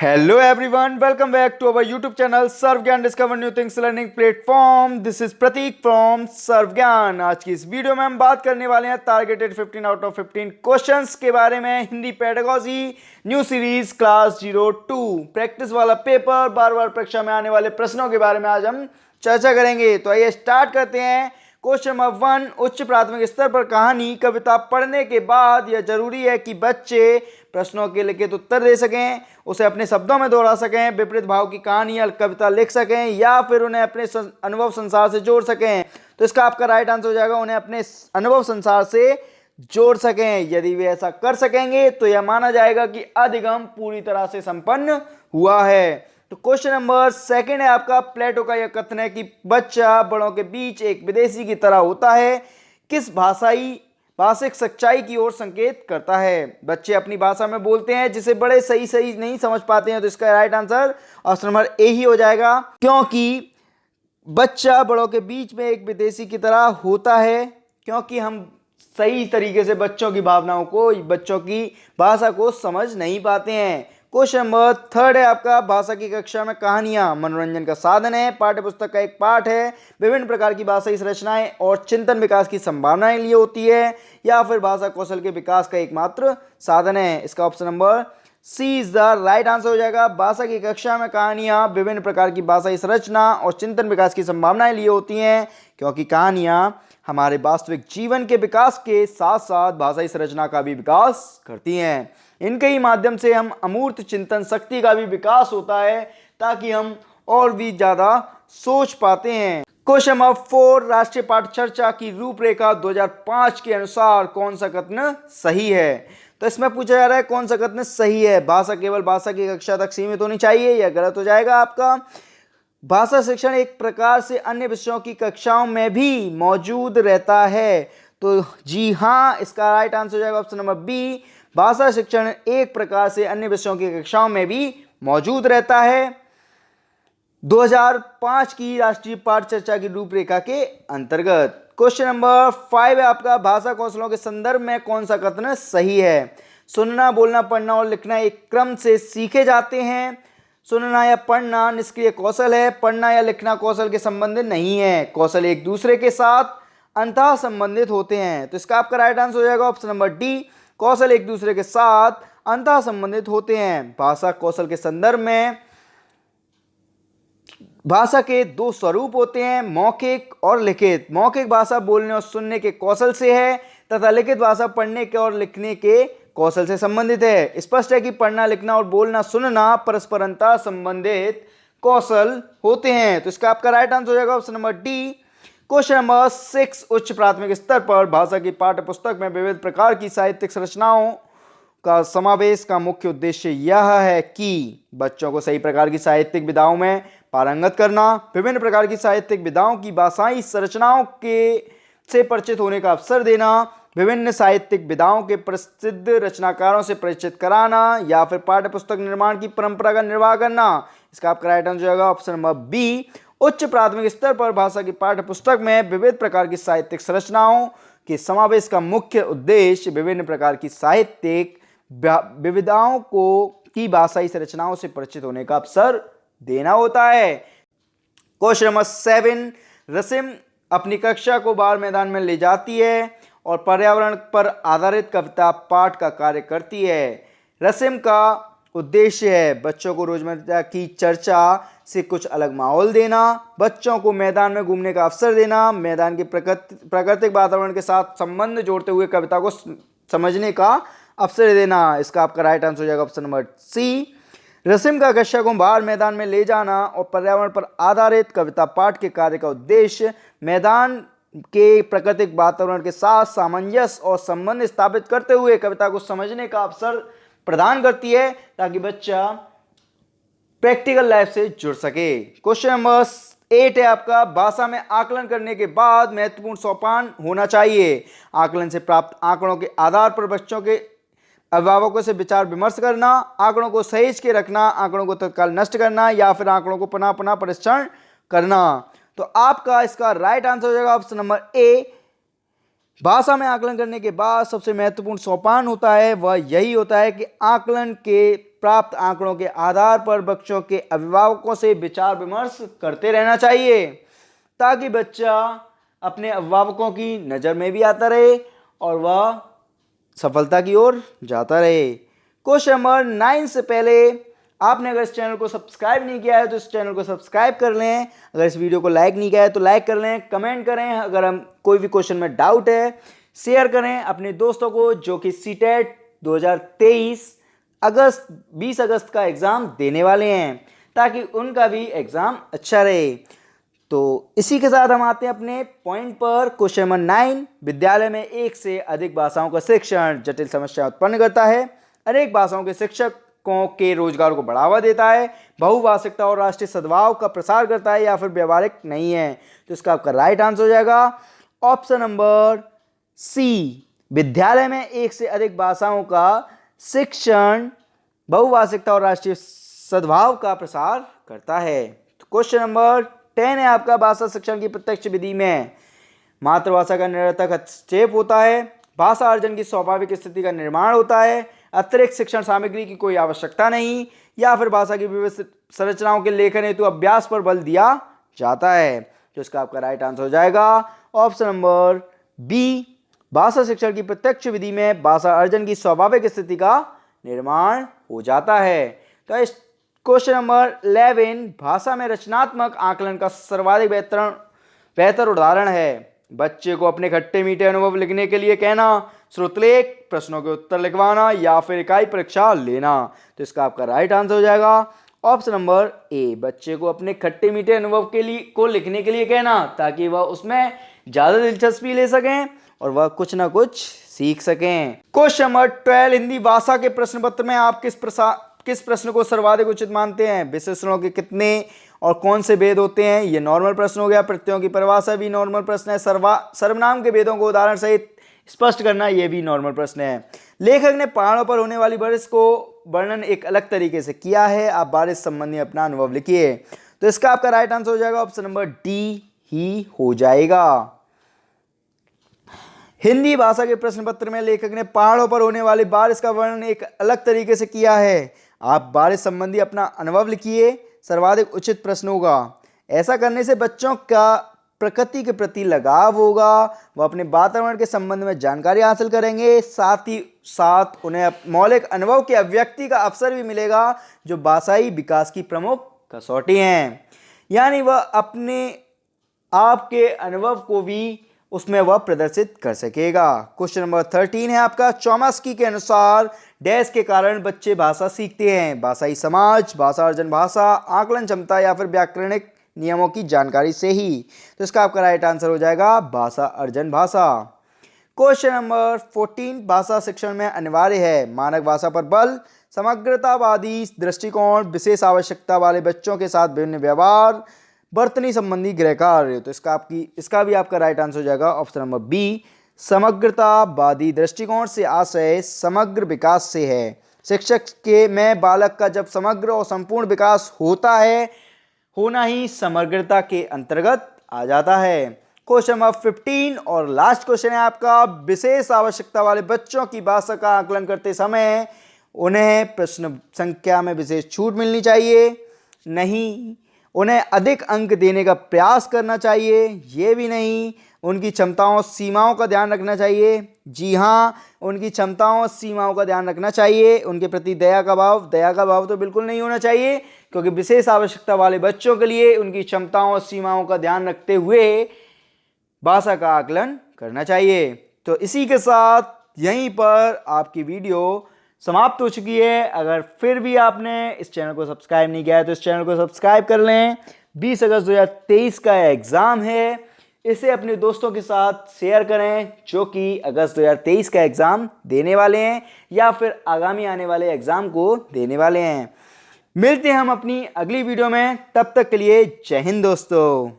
Hello everyone, welcome back to our YouTube channel Sarv Gyan discover new things learning platform. This is Prateek from Sarv Gyan. आज की इस video में हम बात करने वाले हैं टारगेटेड 15 आउट ऑफ 15 क्वेश्चंस के बारे में। Hindi pedagogy new series class 02 practice वाला पेपर, बार बार परीक्षा में आने वाले प्रश्नों के बारे में आज हम चर्चा करेंगे। तो आइए स्टार्ट करते हैं। क्वेश्चन नंबर 1, उच्च प्राथमिक स्तर पर कहानी कविता पढ़ने के बाद यह जरूरी है कि बच्चे प्रश्नों के लिखित उत्तर दे सकें, उसे अपने शब्दों में दोहरा सकें, विपरीत भाव की कहानी या कविता लिख सकें या फिर उन्हें अपने अनुभव संसार से जोड़ सकें। तो इसका आपका राइट आंसर हो जाएगा उन्हें अपने अनुभव संसार से जोड़ सकें। यदि वे ऐसा कर सकेंगे तो यह माना जाएगा कि अधिगम पूरी तरह से संपन्न हुआ है। तो क्वेश्चन नंबर 2 है आपका, प्लेटो का यह कथन है कि बच्चा बड़ों के बीच एक विदेशी की तरह होता है, किस भाषिक सच्चाई की ओर संकेत करता है। बच्चे अपनी भाषा में बोलते हैं जिसे बड़े सही नहीं समझ पाते हैं। तो इसका right answer option number A ही हो जाएगा, क्योंकि बच्चा बड़ों के बीच में एक विदेशी की तरह होता है, क्योंकि हम सही तरीके से बच्चों की भावनाओं को, बच्चों की भाषा को समझ नहीं पाते हैं। क्वेश्चन नंबर 3 है आपका, भाषा की कक्षा में कहानियां मनोरंजन का साधन है, पाठ्य पुस्तक का एक पाठ है, विभिन्न प्रकार की भाषाई संरचनाएं और चिंतन विकास की संभावनाएं लिए होती है, या फिर भाषा कौशल के विकास का एकमात्र साधन है। इसका option number C is the right answer हो जाएगा। भाषा की कक्षा में कहानियां विभिन्न प्रकार की भाषाई संरचना और चिंतन विकास की संभावनाएं लिए होती हैं, क्योंकि कहानियां हमारे वास्तविक जीवन के विकास के साथ साथ भाषाई संरचना का भी विकास करती हैं। इनके ही माध्यम से हम अमूर्त चिंतन शक्ति का भी विकास होता है, ताकि हम और भी ज्यादा सोच पाते हैं। क्वेश्चन नंबर 4, राष्ट्रीय पाठ चर्चा की रूपरेखा 2005 के अनुसार कौन सा कथन सही है। तो इसमें पूछा जा रहा है कौन सा कथन सही है। भाषा केवल भाषा की कक्षा तक सीमित होनी चाहिए, यह गलत हो जाएगा आपका। भाषा शिक्षण एक प्रकार से अन्य विषयों की कक्षाओं में भी मौजूद रहता है। तो जी हाँ, इसका राइट आंसर हो जाएगा ऑप्शन नंबर बी। भाषा शिक्षण एक प्रकार से अन्य विषयों की कक्षाओं में भी मौजूद रहता है 2005 की राष्ट्रीय पाठ चर्चा की रूपरेखा के अंतर्गत। क्वेश्चन नंबर 5 है आपका, भाषा कौशलों के संदर्भ में कौन सा कथन सही है। सुनना, बोलना, पढ़ना और लिखना एक क्रम से सीखे जाते हैं। सुनना या पढ़ना निष्क्रिय कौशल है, पढ़ना या लिखना कौशल के संबंधित नहीं है। कौशल एक दूसरे के साथ अंतः संबंधित होते हैं। तो इसका आपका राइट आंसर हो जाएगा ऑप्शन नंबर डी, कौशल एक दूसरे के साथ अंतः संबंधित होते हैं। भाषा कौशल के संदर्भ में भाषा के 2 स्वरूप होते हैं, मौखिक और लिखित। मौखिक भाषा बोलने और सुनने के कौशल से है, तथा लिखित भाषा पढ़ने के और लिखने के कौशल से संबंधित है। स्पष्ट है कि पढ़ना, लिखना और बोलना, सुनना परस्पर अंतः संबंधित कौशल होते हैं। तो इसका आपका राइट आंसर हो जाएगा option number D. Question number 6, उच्च प्राथमिक स्तर पर भाषा की पाठ्य पुस्तक में विविध प्रकार की साहित्यिक संरचनाओं का समावेश का मुख्य उद्देश्य यह है कि बच्चों को सही प्रकार की साहित्यिक विधाओं में पारंगत करना, विभिन्न प्रकार की साहित्यिक विधाओं की भाषाई संरचनाओं के से परिचित होने का अवसर देना, विभिन्न साहित्यिक विधाओं के प्रसिद्ध रचनाकारों से परिचित कराना, या फिर पाठ्य पुस्तक निर्माण की परंपरा का निर्वाह करना। इसका आपका राइट आंसर हो जाएगा ऑप्शन नंबर बी। उच्च प्राथमिक स्तर पर भाषा की पाठ्य पुस्तक में विविध प्रकार की साहित्यिक संरचनाओं के समावेश का मुख्य उद्देश्य विभिन्न प्रकार की साहित्यिक विविधताओं को की भाषाई संरचनाओं से परिचित होने का अवसर देना होता है। क्वेश्चन नंबर 7, रसिम अपनी कक्षा को बाहर मैदान में ले जाती है और पर्यावरण पर आधारित कविता पाठ का कार्य करती है। रसिम का उद्देश्य है बच्चों को रोजमर्रा की चर्चा से कुछ अलग माहौल देना, बच्चों को मैदान में घूमने का अवसर देना, मैदान के प्राकृतिक वातावरण के साथ संबंध जोड़ते हुए कविता को समझने का अवसर देना। इसका आपका राइट आंसर हो जाएगा ऑप्शन नंबर सी। रसिम का कक्षा को बाहर मैदान में ले जाना और पर्यावरण पर आधारित कविता पाठ के कार्य का उद्देश्य मैदान के प्राकृतिक वातावरण के साथ सामंजस्य और संबंध स्थापित करते हुए कविता को समझने का अवसर प्रदान करती है, ताकि बच्चा प्रैक्टिकल लाइफ से जुड़ सके। क्वेश्चन नंबर 8 है आपका, भाषा में आकलन करने के बाद महत्वपूर्ण सोपान होना चाहिए। आकलन से प्राप्त आंकड़ों के आधार पर बच्चों के अभिभावकों से विचार विमर्श करना, आंकड़ों को सहेज के रखना, आंकड़ों को तत्काल नष्ट करना, या फिर आंकड़ों को पुनः पुनः परीक्षण करना। तो आपका इसका राइट आंसर हो जाएगा ऑप्शन नंबर ए, भाषा में आकलन करने के बाद सबसे महत्वपूर्ण सोपान होता है वह यही होता है कि आकलन के प्राप्त आंकड़ों के आधार पर बच्चों के अभिभावकों से विचार विमर्श करते रहना चाहिए, ताकि बच्चा अपने अभिभावकों की नज़र में भी आता रहे और वह सफलता की ओर जाता रहे। क्वेश्चन नंबर 9 से पहले आपने अगर इस चैनल को सब्सक्राइब नहीं किया है तो इस चैनल को सब्सक्राइब कर लें। अगर इस वीडियो को लाइक नहीं किया है तो लाइक कर लें, कमेंट करें। अगर हम कोई भी क्वेश्चन में डाउट है शेयर करें अपने दोस्तों को जो कि सीटेट 2023 20 अगस्त का एग्ज़ाम देने वाले हैं, ताकि उनका भी एग्ज़ाम अच्छा रहे। तो इसी के साथ हम आते हैं अपने पॉइंट पर। क्वेश्चन नंबर 9, विद्यालय में एक से अधिक भाषाओं का शिक्षण जटिल समस्या उत्पन्न करता है। अनेक भाषाओं के शिक्षकों के रोजगार को बढ़ावा देता है, बहुभाषिकता और राष्ट्रीय सद्भाव का प्रसार करता है, या फिर व्यवहारिक नहीं है। तो इसका आपका राइट आंसर हो जाएगा ऑप्शन नंबर सी, विद्यालय में एक से अधिक भाषाओं का शिक्षण बहुभाषिकता और राष्ट्रीय सद्भाव का प्रसार करता है। तो क्वेश्चन नंबर 10 है आपका, भाषा शिक्षण की प्रत्यक्ष विधि में मातृभाषा का निरर्थक हस्तक्षेप होता है, भाषा अर्जन की स्वाभाविक स्थिति का निर्माण होता है, अतिरिक्त शिक्षण सामग्री की कोई आवश्यकता नहीं, या फिर भाषा की व्यवस्थित संरचनाओं के लेखन हेतु अभ्यास पर बल दिया जाता है। तो इसका आपका राइट आंसर हो जाएगा ऑप्शन नंबर बी, भाषा शिक्षण की प्रत्यक्ष विधि में भाषा अर्जन की स्वाभाविक स्थिति का निर्माण हो जाता है। तो इस क्वेश्चन नंबर 11, भाषा में रचनात्मक आकलन का सर्वाधिक बेहतर उदाहरण है बच्चे को अपने खट्टे मीठे अनुभव लिखने के लिए कहना, श्रुतलेख, प्रश्नों के उत्तर लिखवाना, या फिर इकाई परीक्षा लेना। तो इसका आपका राइट आंसर हो जाएगा ऑप्शन नंबर ए, बच्चे को अपने खट्टे मीठे अनुभव को लिखने के लिए कहना, ताकि वह उसमें ज़्यादा दिलचस्पी ले सकें और वह कुछ ना कुछ सीख सकें। क्वेश्चन नंबर 12, हिंदी भाषा के प्रश्न पत्र में आप किस प्रश्न को सर्वाधिक उचित मानते हैं? विशेषणों के कितने और कौन से भेद होते हैं? ये नॉर्मल प्रश्न हो गया। प्रत्ययों की परिभाषा भी नॉर्मल प्रश्न है। सर्वनाम के भेदों को उदाहरण सहित स्पष्ट करना, ये भी नॉर्मल प्रश्न है। लेखक ने पहाड़ों पर होने वाली बारिश को वर्णन एक अलग तरीके से किया है, आप बारिश संबंधी अपना अनुभव लिखिए। तो इसका आपका राइट आंसर हो जाएगा ऑप्शन नंबर डी ही हो जाएगा। हिंदी भाषा के प्रश्न पत्र में लेखक ने पहाड़ों पर होने वाली बारिश का वर्णन एक अलग तरीके से किया है, आप बारिश संबंधी अपना अनुभव लिखिए, सर्वाधिक उचित प्रश्न होगा। ऐसा करने से बच्चों का प्रकृति के प्रति लगाव होगा, वह अपने वातावरण के संबंध में जानकारी हासिल करेंगे, साथ ही साथ उन्हें मौलिक अनुभव की अभिव्यक्ति का अवसर भी मिलेगा, जो भाषाई विकास की प्रमुख कसौटी हैं। यानी वह अपने आप के अनुभव को भी उसमें वह प्रदर्शित कर सकेगा। क्वेश्चन नंबर 13 है आपका, चॉम्स्की के अनुसार डैश के कारण बच्चे भाषा सीखते हैं? भाषाई समाज, भाषा अर्जन भाषा, आकलन क्षमता, या फिर व्याकरणिक नियमों की जानकारी से ही। तो इसका आपका राइट आंसर हो जाएगा भाषा अर्जन भाषा। क्वेश्चन नंबर 14, भाषा शिक्षण में अनिवार्य है मानक भाषा पर बल, समग्रतावादी दृष्टिकोण, विशेष आवश्यकता वाले बच्चों के साथ विभिन्न व्यवहार, वर्तनी संबंधी गृह कार्य। तो इसका भी आपका राइट आंसर हो जाएगा ऑप्शन नंबर बी, समग्रतावादी दृष्टिकोण से आशय समग्र विकास से है। शिक्षक के में बालक का जब समग्र और संपूर्ण विकास होता है, होना ही समग्रता के अंतर्गत आ जाता है। क्वेश्चन नंबर 15 और लास्ट क्वेश्चन है आपका, विशेष आवश्यकता वाले बच्चों की भाषा का आकलन करते समय उन्हें प्रश्न संख्या में विशेष छूट मिलनी चाहिए? नहीं। उन्हें अधिक अंक देने का प्रयास करना चाहिए? ये भी नहीं। उनकी क्षमताओं सीमाओं का ध्यान रखना चाहिए? जी हाँ, उनकी क्षमताओं सीमाओं का ध्यान रखना चाहिए। उनके प्रति दया का भाव तो बिल्कुल नहीं होना चाहिए, क्योंकि विशेष आवश्यकता वाले बच्चों के लिए उनकी क्षमताओं और सीमाओं का ध्यान रखते हुए भाषा का आकलन करना चाहिए। तो इसी के साथ यहीं पर आपकी वीडियो समाप्त हो चुकी है। अगर फिर भी आपने इस चैनल को सब्सक्राइब नहीं किया है तो इस चैनल को सब्सक्राइब कर लें। 20 अगस्त 2023 का एग्ज़ाम है, इसे अपने दोस्तों के साथ शेयर करें जो कि अगस्त 2023 का एग्ज़ाम देने वाले हैं या फिर आगामी आने वाले एग्ज़ाम को देने वाले हैं। मिलते हैं हम अपनी अगली वीडियो में, तब तक के लिए जय हिंद दोस्तों।